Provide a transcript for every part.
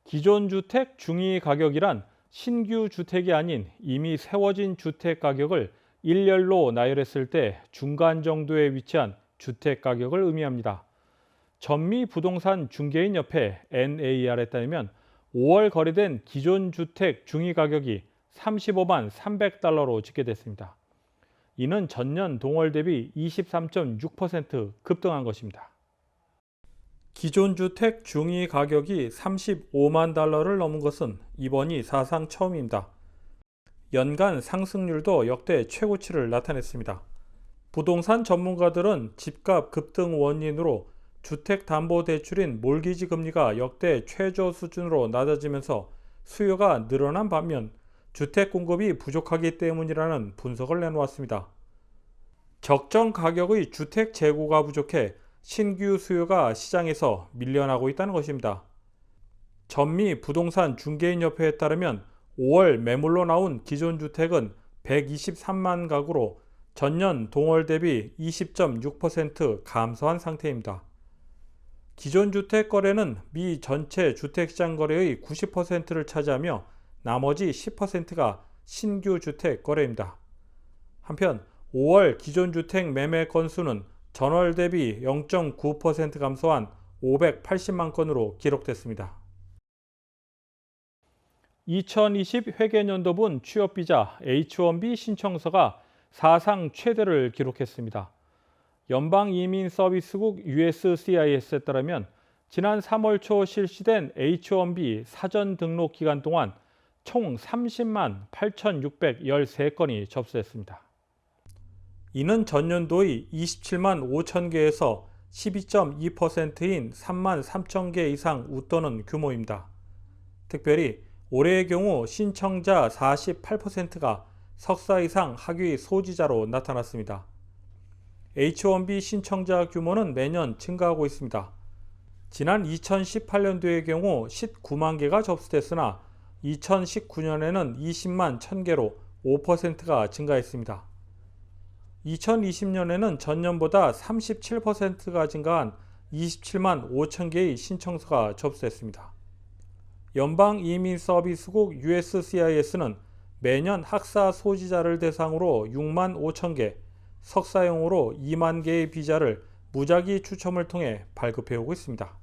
기존 주택 중위 가격이란 신규 주택이 아닌 이미 세워진 주택 가격을 일렬로 나열했을 때 중간 정도에 위치한 주택 가격을 의미합니다. 전미 부동산 중개인 협회 NAR에 따르면 5월 거래된 기존 주택 중위 가격이 35만 300달러로 집계됐습니다. 이는 전년 동월 대비 23.6% 급등한 것입니다. 기존 주택 중위 가격이 35만 달러를 넘은 것은 이번이 사상 처음입니다. 연간 상승률도 역대 최고치를 나타냈습니다. 부동산 전문가들은 집값 급등 원인으로 주택담보대출인 몰기지 금리가 역대 최저 수준으로 낮아지면서 수요가 늘어난 반면 주택 공급이 부족하기 때문이라는 분석을 내놓았습니다. 적정 가격의 주택 재고가 부족해 신규 수요가 시장에서 밀려나고 있다는 것입니다. 전미 부동산 중개인 협회에 따르면 5월 매물로 나온 기존 주택은 123만 가구로 전년 동월 대비 20.6% 감소한 상태입니다. 기존 주택 거래는 미 전체 주택시장 거래의 90%를 차지하며 나머지 10%가 신규 주택 거래입니다. 한편 5월 기존 주택 매매 건수는 전월 대비 0.9% 감소한 580만 건으로 기록됐습니다. 2020 회계연도분 취업비자 H-1B 신청서가 사상 최대를 기록했습니다. 연방이민서비스국 USCIS에 따르면 지난 3월 초 실시된 H-1B 사전 등록 기간 동안 총 30만 8,613건이 접수됐습니다. 이는 전년도의 27만 5천 개에서 12.2%인 3만 3천 개 이상 웃도는 규모입니다. 특별히 올해의 경우 신청자 48%가 석사 이상 학위 소지자로 나타났습니다. H-1B 신청자 규모는 매년 증가하고 있습니다. 지난 2018년도의 경우 19만 개가 접수됐으나 2019년에는 20만 1000개로 5%가 증가했습니다. 2020년에는 전년보다 37%가 증가한 27만 5천 개의 신청서가 접수됐습니다. 연방이민서비스국 USCIS는 매년 학사 소지자를 대상으로 6만 5천 개, 석사용으로 2만 개의 비자를 무작위 추첨을 통해 발급해오고 있습니다.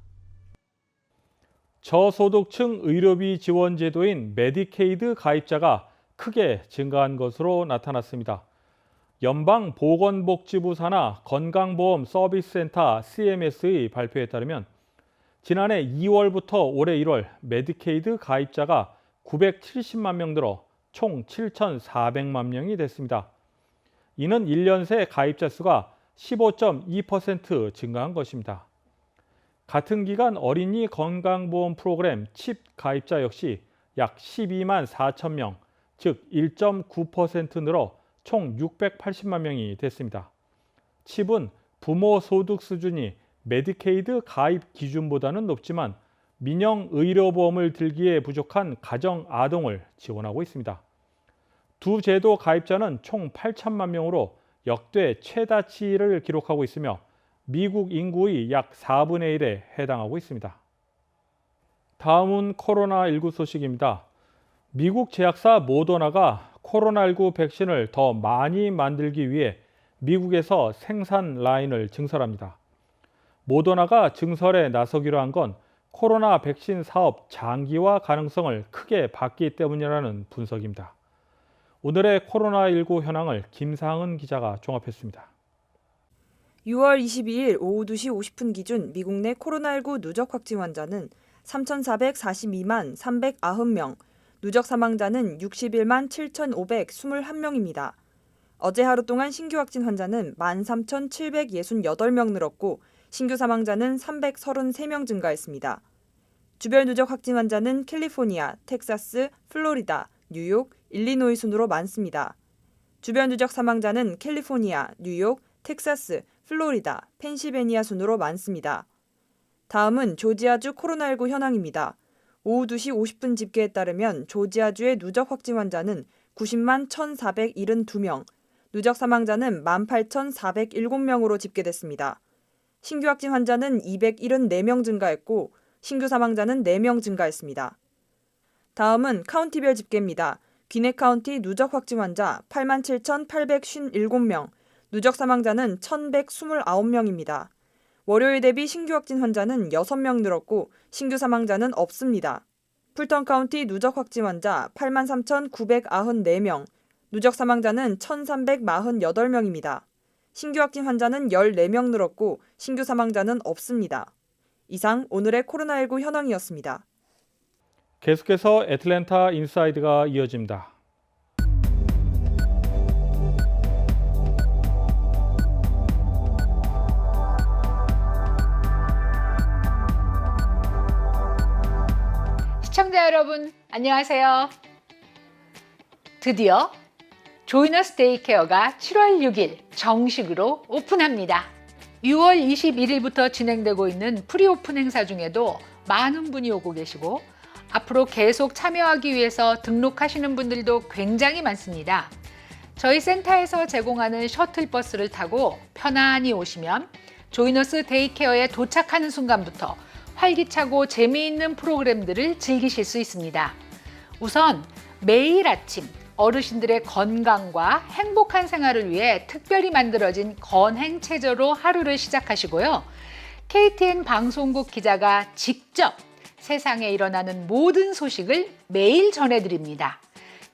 저소득층 의료비 지원 제도인 메디케이드 가입자가 크게 증가한 것으로 나타났습니다. 연방보건복지부 산하 건강보험서비스센터 CMS의 발표에 따르면 지난해 2월부터 올해 1월 메디케이드 가입자가 970만 명 늘어 총 7,400만 명이 됐습니다. 이는 1년 새 가입자 수가 15.2% 증가한 것입니다. 같은 기간 어린이 건강보험 프로그램 칩 가입자 역시 약 12만 4천 명, 즉 1.9% 늘어 총 680만 명이 됐습니다. 칩은 부모 소득 수준이 메디케이드 가입 기준보다는 높지만 민영 의료보험을 들기에 부족한 가정 아동을 지원하고 있습니다. 두 제도 가입자는 총 8천만 명으로 역대 최다치를 기록하고 있으며 미국 인구의 약 4분의 1에 해당하고 있습니다. 다음은 코로나19 소식입니다. 미국 제약사 모더나가 코로나19 백신을 더 많이 만들기 위해 미국에서 생산 라인을 증설합니다. 모더나가 증설에 나서기로 한 건 코로나 백신 사업 장기화 가능성을 크게 봤기 때문이라는 분석입니다. 오늘의 코로나19 현황을 김상은 기자가 종합했습니다. 6월 22일 오후 2시 50분 기준 미국 내 코로나19 누적 확진 환자는 3,442만 390명, 누적 사망자는 61만 7,521명입니다. 어제 하루 동안 신규 확진 환자는 13,768명 늘었고 신규 사망자는 333명 증가했습니다. 주별 누적 확진 환자는 캘리포니아, 텍사스, 플로리다, 뉴욕, 일리노이 순으로 많습니다. 주별 누적 사망자는 캘리포니아, 뉴욕, 텍사스, 플로리다, 펜실베니아 순으로 많습니다. 다음은 조지아주 코로나19 현황입니다. 오후 2시 50분 집계에 따르면 조지아주의 누적 확진 환자는 90만 1,472명, 누적 사망자는 18,407명으로 집계됐습니다. 신규 확진 환자는 274명 증가했고 신규 사망자는 4명 증가했습니다. 다음은 카운티별 집계입니다. 귀넷 카운티 누적 확진 환자 87,857명, 누적 사망자는 1,129명입니다. 월요일 대비 신규 확진 환자는 6명 늘었고 신규 사망자는 없습니다. 풀턴 카운티 누적 확진 환자 83,994명, 누적 사망자는 1,348명입니다. 신규 확진 환자는 14명 늘었고 신규 사망자는 없습니다. 이상 오늘의 코로나19 현황이었습니다. 계속해서 애틀랜타 인사이드가 이어집니다. 시청자 여러분, 안녕하세요. 드디어 조이너스 데이케어가 7월 6일 정식으로 오픈합니다. 6월 21일부터 진행되고 있는 프리오픈 행사 중에도 많은 분이 오고 계시고 앞으로 계속 참여하기 위해서 등록하시는 분들도 굉장히 많습니다. 저희 센터에서 제공하는 셔틀버스를 타고 편안히 오시면 조이너스 데이케어에 도착하는 순간부터 활기차고 재미있는 프로그램들을 즐기실 수 있습니다. 우선 매일 아침 어르신들의 건강과 행복한 생활을 위해 특별히 만들어진 건행체조로 하루를 시작하시고요. KTN 방송국 기자가 직접 세상에 일어나는 모든 소식을 매일 전해드립니다.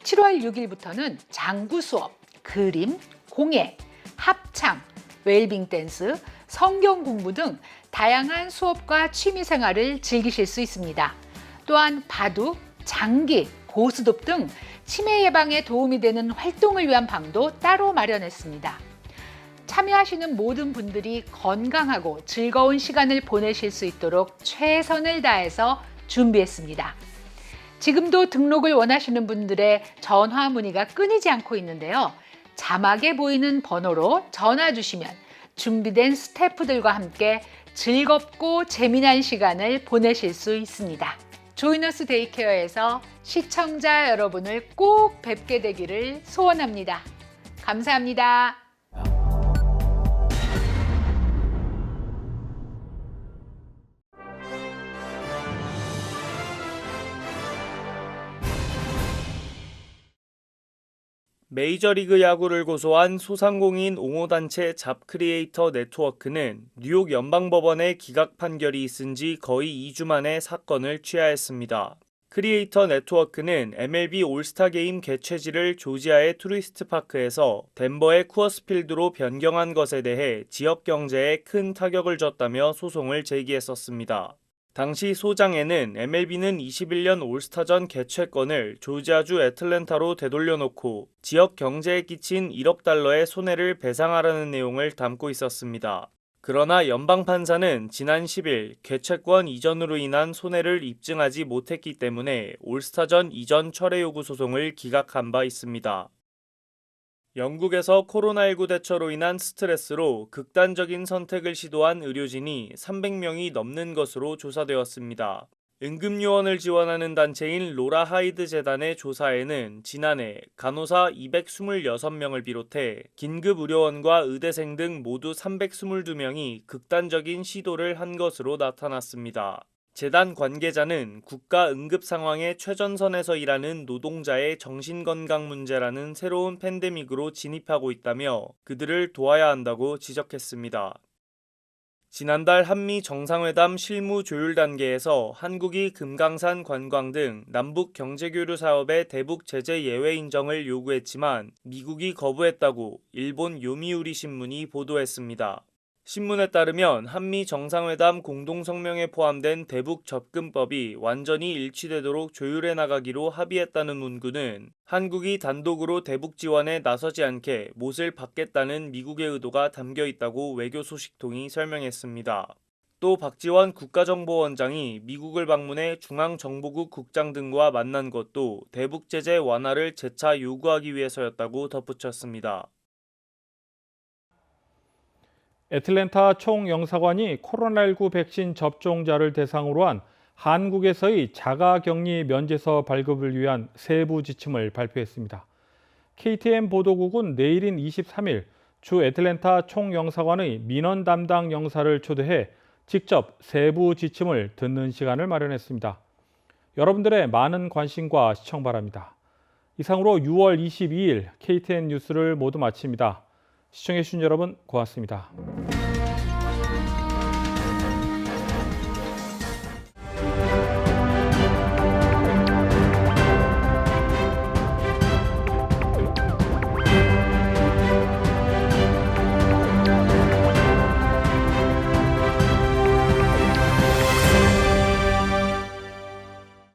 7월 6일부터는 장구 수업, 그림, 공예, 합창, 웰빙 댄스, 성경 공부 등 다양한 수업과 취미 생활을 즐기실 수 있습니다. 또한 바둑, 장기, 고스톱 등 치매 예방에 도움이 되는 활동을 위한 방도 따로 마련했습니다. 참여하시는 모든 분들이 건강하고 즐거운 시간을 보내실 수 있도록 최선을 다해서 준비했습니다. 지금도 등록을 원하시는 분들의 전화 문의가 끊이지 않고 있는데요. 자막에 보이는 번호로 전화 주시면 준비된 스태프들과 함께 즐겁고 재미난 시간을 보내실 수 있습니다. 조이너스 데이케어에서 시청자 여러분을 꼭 뵙게 되기를 소원합니다. 감사합니다. 메이저리그 야구를 고소한 소상공인 옹호단체 잡크리에이터 네트워크는 뉴욕 연방법원의 기각 판결이 있은 지 거의 2주 만에 사건을 취하했습니다. 크리에이터 네트워크는 MLB 올스타 게임 개최지를 조지아의 투리스트 파크에서 덴버의 쿠어스필드로 변경한 것에 대해 지역 경제에 큰 타격을 줬다며 소송을 제기했었습니다. 당시 소장에는 MLB는 21년 올스타전 개최권을 조지아주 애틀랜타로 되돌려놓고 지역 경제에 끼친 1억 달러의 손해를 배상하라는 내용을 담고 있었습니다. 그러나 연방판사는 지난 10일 개최권 이전으로 인한 손해를 입증하지 못했기 때문에 올스타전 이전 철회 요구 소송을 기각한 바 있습니다. 영국에서 코로나19 대처로 인한 스트레스로 극단적인 선택을 시도한 의료진이 300명이 넘는 것으로 조사되었습니다. 응급요원을 지원하는 단체인 로라 하이드 재단의 조사에는 지난해 간호사 226명을 비롯해 긴급의료원과 의대생 등 모두 322명이 극단적인 시도를 한 것으로 나타났습니다. 재단 관계자는 국가 응급 상황의 최전선에서 일하는 노동자의 정신건강 문제라는 새로운 팬데믹으로 진입하고 있다며 그들을 도와야 한다고 지적했습니다. 지난달 한미 정상회담 실무 조율 단계에서 한국이 금강산 관광 등 남북 경제교류 사업의 대북 제재 예외 인정을 요구했지만 미국이 거부했다고 일본 요미우리 신문이 보도했습니다. 신문에 따르면 한미 정상회담 공동성명에 포함된 대북 접근법이 완전히 일치되도록 조율해 나가기로 합의했다는 문구는 한국이 단독으로 대북 지원에 나서지 않게 못을 박겠다는 미국의 의도가 담겨 있다고 외교소식통이 설명했습니다. 또 박지원 국가정보원장이 미국을 방문해 중앙정보국 국장 등과 만난 것도 대북 제재 완화를 재차 요구하기 위해서였다고 덧붙였습니다. 애틀랜타 총영사관이 코로나19 백신 접종자를 대상으로 한 한국에서의 자가격리 면제서 발급을 위한 세부 지침을 발표했습니다. KTN 보도국은 내일인 23일 주 애틀랜타 총영사관의 민원 담당 영사를 초대해 직접 세부 지침을 듣는 시간을 마련했습니다. 여러분들의 많은 관심과 시청 바랍니다. 이상으로 6월 22일 KTN 뉴스를 모두 마칩니다. 시청해주신 여러분 고맙습니다.